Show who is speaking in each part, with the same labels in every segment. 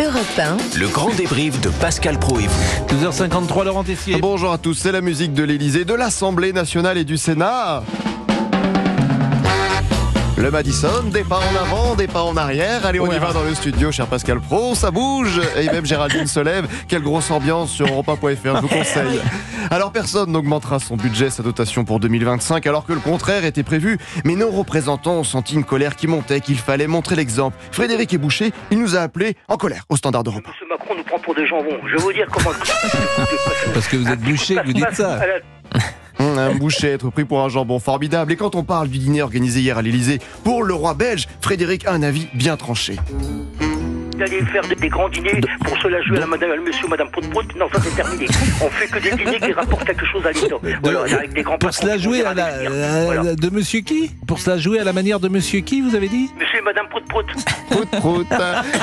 Speaker 1: Europe 1.
Speaker 2: Le grand débrief de Pascal Praud et vous.
Speaker 3: 12h53, Laurent Tessier.
Speaker 4: Bonjour à tous, c'est la musique de l'Élysée, de l'Assemblée nationale et du Sénat. Le Madison, des pas en avant, des pas en arrière. Allez, on y va dans le studio, cher Pascal Praud. Ça bouge. Et même Géraldine se lève. Quelle grosse ambiance sur Europe1.fr, je vous conseille. Alors, personne n'augmentera son budget, sa dotation pour 2025, alors que le contraire était prévu. Mais nos représentants ont senti une colère qui montait, qu'il fallait montrer l'exemple. Frédéric Eboucher, il nous a appelés en colère au standard d'Europe.
Speaker 5: Monsieur Macron nous prend pour des jambons. Je vais vous dire comment...
Speaker 3: Parce que vous êtes bouché, que vous dites ça.
Speaker 4: Un boucher, être pris pour un jambon formidable. Et quand on parle du dîner organisé hier à l'Élysée pour le roi belge, Frédéric a un avis bien tranché.
Speaker 5: D'aller faire des grands dîners pour se la jouer à monsieur ou madame Prout-Prout, non, ça c'est terminé. On fait que des dîners qui rapportent quelque chose à l'État. Voilà, avec des grands
Speaker 3: Pour se la jouer à la de monsieur qui? Pour se la jouer à la manière de monsieur qui, vous avez dit?
Speaker 5: Monsieur et madame Prout-Prout.
Speaker 4: Prout-Prout.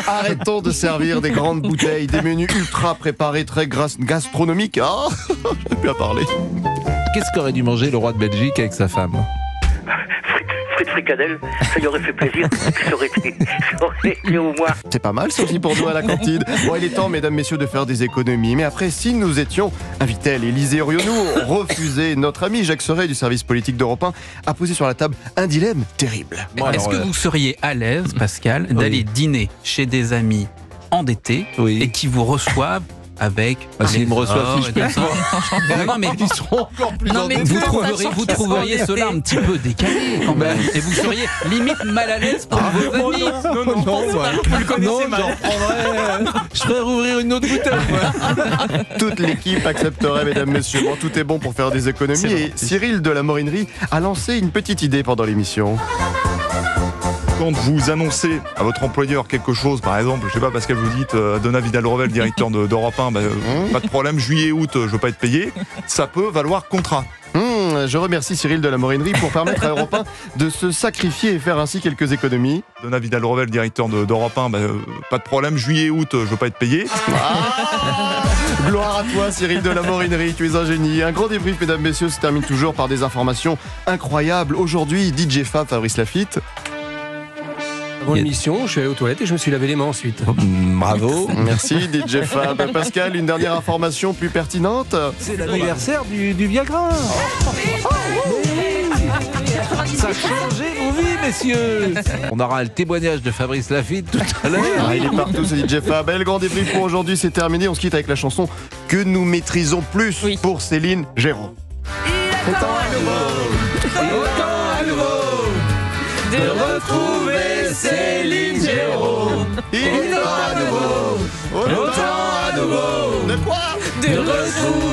Speaker 4: Arrêtons de servir des grandes bouteilles, des menus ultra préparés, très gastronomiques. Ah, je n'ai plus à parler.
Speaker 3: Qu'est-ce qu'aurait dû manger le roi de Belgique avec sa femme?
Speaker 5: Frites fricadelles, ça lui aurait fait plaisir. Ça aurait été au moins.
Speaker 4: C'est pas mal, ça aussi pour nous à la cantine. Bon, il est temps, mesdames, messieurs, de faire des économies. Mais après, si nous étions invités à l'Élysée, aurions-nous refusé? Notre ami Jacques Serret du service politique d'Europe 1 a posé sur la table un dilemme terrible.
Speaker 3: Bon,
Speaker 6: Est-ce que vous seriez à l'aise, Pascal, d'aller dîner chez des amis endettés et qui vous reçoivent avec
Speaker 3: s'ils me reçoivent, si je paye pas.
Speaker 6: Non, mais
Speaker 4: Ils seront encore plus endettés.
Speaker 6: vous trouveriez cela un petit peu décalé quand même. Et vous seriez limite mal à l'aise pour vos amis.
Speaker 3: Non, vous le connaissez mal. Je ferais rouvrir une autre bouteille.
Speaker 4: Toute l'équipe accepterait, mesdames, messieurs. Bon, tout est bon pour faire des économies. Et Cyril de la Morinerie a lancé une petite idée pendant l'émission.
Speaker 7: Quand vous annoncez à votre employeur quelque chose, par exemple, je sais pas, Pascal, vous dites Donat Vidal-Revel, directeur d'Europe 1, pas de problème, juillet, août, je veux pas être payé, ça peut valoir contrat.
Speaker 4: Je remercie Cyril de la Morinerie pour permettre à Europe 1 de se sacrifier et faire ainsi quelques économies.
Speaker 7: Donat Vidal-Revel, directeur d'Europe 1, pas de problème, juillet, août, je veux pas être payé.
Speaker 4: Gloire à toi, Cyril de la Morinerie, tu es un génie. Un grand débrief, mesdames, messieurs, se termine toujours par des informations incroyables. Aujourd'hui, DJ Fab, Fabrice Lafitte.
Speaker 8: Avant l'émission, je suis allé aux toilettes et je me suis lavé les mains ensuite.
Speaker 3: Bravo.
Speaker 4: Merci DJ Fab. Pascal, une dernière information plus pertinente.
Speaker 3: C'est l'anniversaire du Viagra. Ça a changé vos vies, messieurs. On aura le témoignage de Fabrice Lafitte tout à l'heure.
Speaker 4: Ah, il est partout, ce DJ Fab. Le grand débrief pour aujourd'hui, c'est terminé. On se quitte avec la chanson que nous maîtrisons plus pour Céline Géraud.
Speaker 1: Autant à nouveau de retrouver Céline Géraud.
Speaker 4: Il est temps à nouveau.
Speaker 1: Autant à nouveau
Speaker 4: De quoi?
Speaker 1: de retrouver